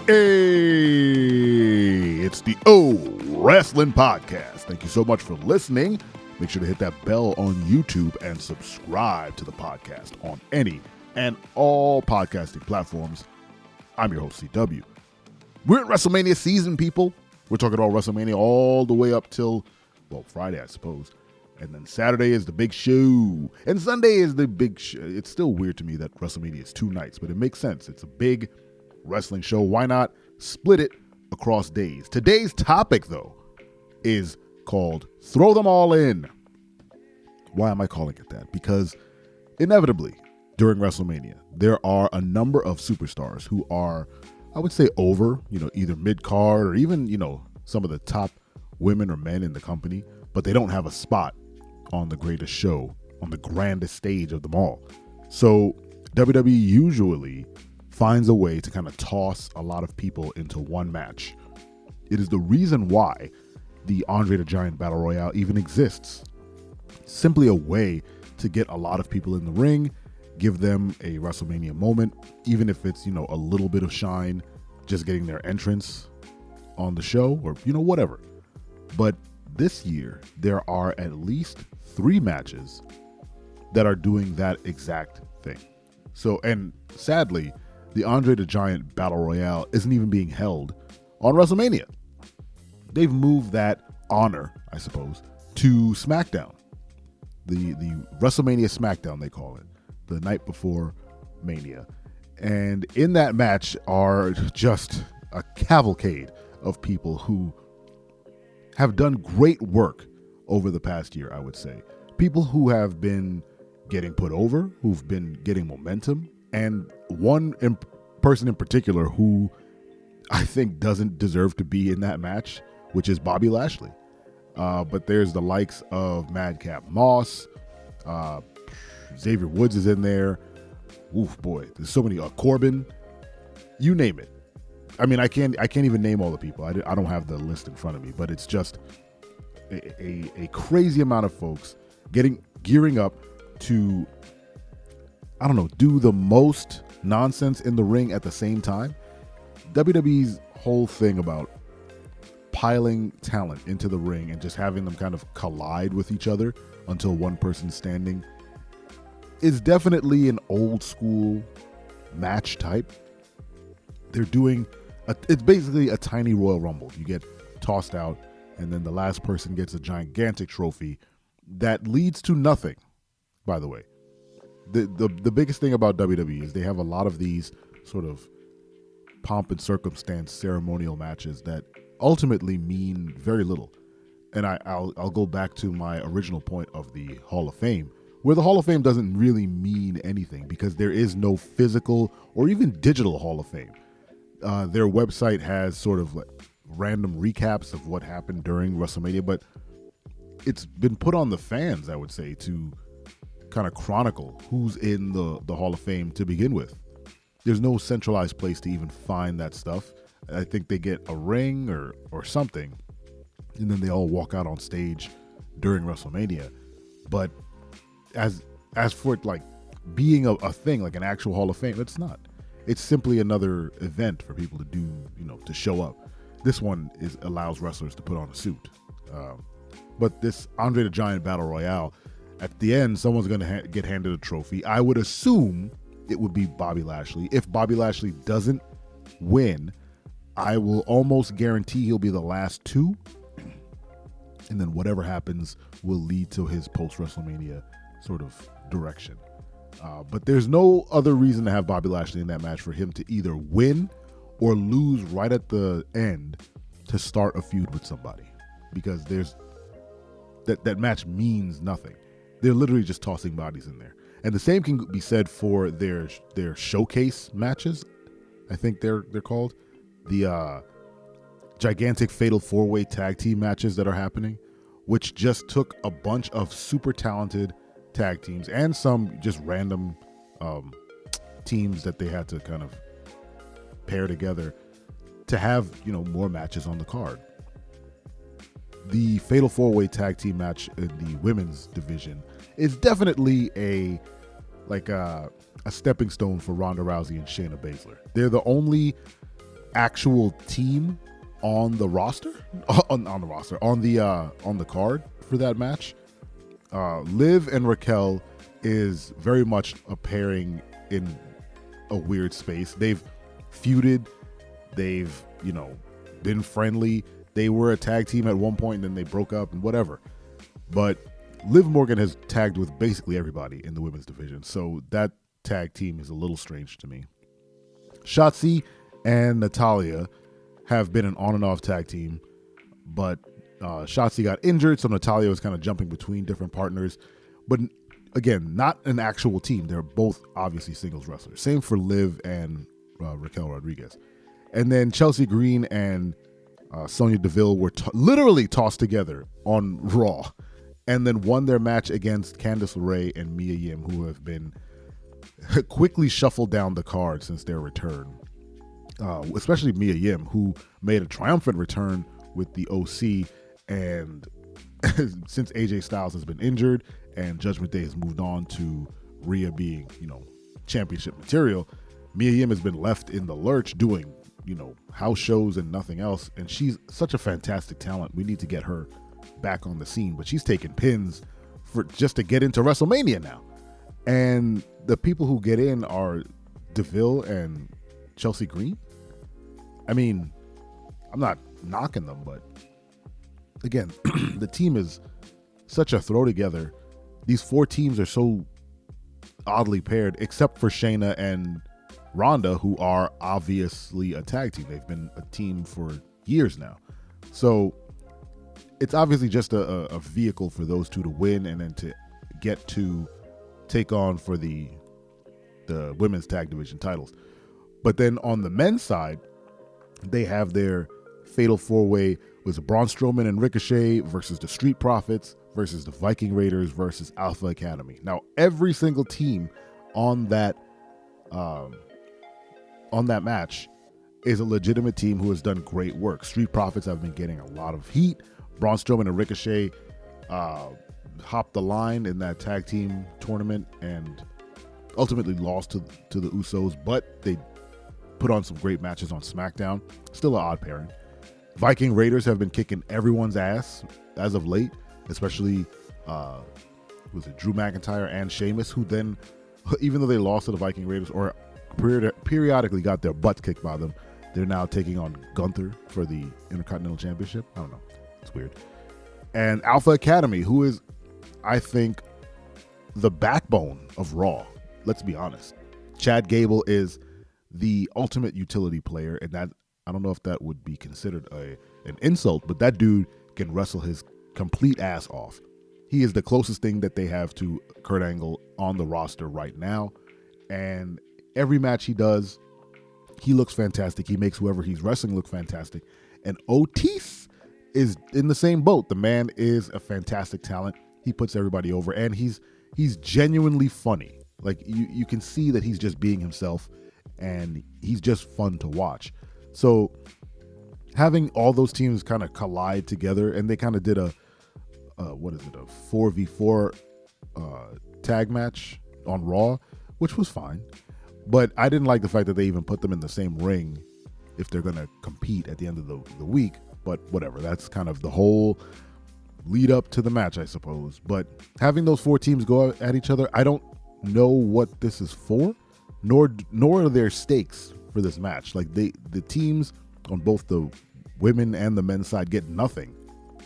Hey, it's the O Wrestling Podcast. Thank you so much for listening. Make sure to hit that bell on YouTube and subscribe to the podcast on any and all podcasting platforms. I'm your host, CW. We're in Wrestlemania season, people. We're talking about Wrestlemania all the way up till, well, Friday, I suppose. And then Saturday is the big show. And Sunday is the big show. It's still weird to me that Wrestlemania is 2 nights, but it makes sense. It's a big wrestling show. Why not split it across days? Today's topic, though, is called Throw Them All In. Why am I calling it that? Because inevitably, during WrestleMania, there are a number of superstars who are, I would say, over, either mid-card or even, some of the top women or men in the company, but they don't have a spot on the greatest show, on the grandest stage of them all. So WWE usually finds a way to kind of toss a lot of people into one match. It is the reason why the Andre the Giant Battle Royale even exists. Simply a way to get a lot of people in the ring, give them a WrestleMania moment, even if it's, a little bit of shine, just getting their entrance on the show or, whatever. But this year, there are at least 3 matches that are doing that exact thing. So, and sadly, the Andre the Giant Battle Royale isn't even being held on WrestleMania. They've moved that honor, I suppose, to SmackDown. The WrestleMania SmackDown, they call it, the night before Mania. And in that match are just a cavalcade of people who have done great work over the past year, I would say. People who have been getting put over, who've been getting momentum, and one person in particular who I think doesn't deserve to be in that match, which is Bobby Lashley. But there's the likes of Madcap Moss, Xavier Woods is in there. Oof, boy, there's so many. Corbin, you name it. I mean, I can't even name all the people. I don't have the list in front of me, but it's just a crazy amount of folks gearing up to, I don't know, do the most nonsense in the ring at the same time. WWE's whole thing about piling talent into the ring and just having them kind of collide with each other until one person's standing is definitely an old school match type. They're doing it's basically a tiny Royal Rumble. You get tossed out, and then the last person gets a gigantic trophy that leads to nothing, by the way. The biggest thing about WWE is they have a lot of these sort of pomp and circumstance ceremonial matches that ultimately mean very little. And I'll go back to my original point of the Hall of Fame, where the Hall of Fame doesn't really mean anything because there is no physical or even digital Hall of Fame. Their website has sort of like random recaps of what happened during WrestleMania, but it's been put on the fans, I would say, to kind of chronicle who's in the Hall of Fame to begin with. There's no centralized place to even find that stuff. I think they get a ring or something, and then they all walk out on stage during WrestleMania. But as for it like being a thing, like an actual Hall of Fame, it's not. It's simply another event for people to do, to show up. This one allows wrestlers to put on a suit. But this Andre the Giant Battle Royale, at the end, someone's going to get handed a trophy. I would assume it would be Bobby Lashley. If Bobby Lashley doesn't win, I will almost guarantee he'll be the last 2. And then whatever happens will lead to his post-WrestleMania sort of direction. But there's no other reason to have Bobby Lashley in that match for him to either win or lose right at the end to start a feud with somebody, because that match means nothing. They're literally just tossing bodies in there. And the same can be said for their showcase matches. I think they're called the gigantic fatal 4-way tag team matches that are happening, which just took a bunch of super talented tag teams and some just random teams that they had to kind of pair together to have more matches on the card. The fatal 4-way tag team match in the women's division is definitely a stepping stone for Ronda Rousey and Shayna Baszler. They're the only actual team on the roster, on the card for that match. Liv and Raquel is very much a pairing in a weird space. They've feuded, they've, been friendly. They were a tag team at one point and then they broke up and whatever. But Liv Morgan has tagged with basically everybody in the women's division. So that tag team is a little strange to me. Shotzi and Natalya have been an on and off tag team, but Shotzi got injured, so Natalya was kind of jumping between different partners. But again, not an actual team. They're both obviously singles wrestlers. Same for Liv and Raquel Rodriguez. And then Chelsea Green and Sonya Deville were literally tossed together on Raw and then won their match against Candice LeRae and Mia Yim, who have been quickly shuffled down the card since their return. Especially Mia Yim, who made a triumphant return with the OC, and since AJ Styles has been injured and Judgment Day has moved on to Rhea being, championship material, Mia Yim has been left in the lurch doing, house shows and nothing else, and she's such a fantastic talent. We need to get her back on the scene, but she's taking pins for just to get into WrestleMania now. And the people who get in are Deville and Chelsea Green. I mean, I'm not knocking them, but again, the team is such a throw together. These four teams are so oddly paired, except for Shayna and Ronda, who are obviously a tag team. They've been a team for years now. So it's obviously just a vehicle for those two to win and then to get to take on for the women's tag division titles. But then on the men's side, they have their fatal four-way with Braun Strowman and Ricochet versus the Street Profits versus the Viking Raiders versus Alpha Academy. Now, every single team on that match is a legitimate team who has done great work. Street Profits have been getting a lot of heat. Braun Strowman and Ricochet hopped the line in that tag team tournament and ultimately lost to the Usos, but they put on some great matches on SmackDown. Still an odd pairing. Viking Raiders have been kicking everyone's ass as of late, especially was it Drew McIntyre and Sheamus, who then, even though they lost to the Viking Raiders or periodically got their butts kicked by them, they're now taking on Gunther for the Intercontinental Championship. I don't know. It's weird. And Alpha Academy, who is, I think, the backbone of Raw. Let's be honest. Chad Gable is the ultimate utility player, and that, I don't know if that would be considered an insult, but that dude can wrestle his complete ass off. He is the closest thing that they have to Kurt Angle on the roster right now, and every match he does, he looks fantastic. He makes whoever he's wrestling look fantastic. And Otis is in the same boat. The man is a fantastic talent. He puts everybody over, and he's genuinely funny. Like you can see that he's just being himself, and he's just fun to watch. So having all those teams kind of collide together, and they kind of did a 4v4 tag match on Raw, which was fine. But I didn't like the fact that they even put them in the same ring if they're going to compete at the end of the week. But whatever, that's kind of the whole lead up to the match, I suppose. But having those four teams go at each other, I don't know what this is for, nor are there stakes for this match. Like the teams on both the women and the men's side get nothing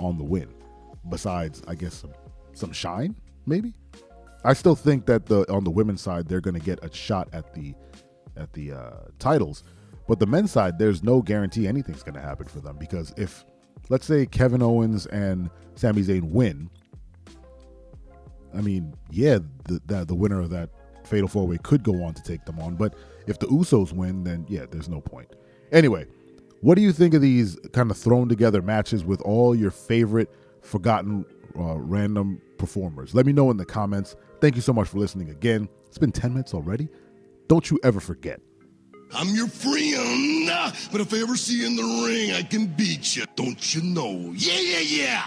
on the win, besides, I guess, some shine, maybe. I still think that on the women's side, they're going to get a shot at the titles. But the men's side, there's no guarantee anything's going to happen for them, because if, let's say, Kevin Owens and Sami Zayn win, I mean, yeah, the winner of that Fatal 4-Way could go on to take them on. But if the Usos win, then yeah, there's no point. Anyway, what do you think of these kind of thrown together matches with all your favorite forgotten random performers? Let me know in the comments. Thank you so much for listening again. It's been 10 minutes already. Don't you ever forget. I'm your friend, but if I ever see you in the ring, I can beat you. Don't you know? Yeah, yeah, yeah.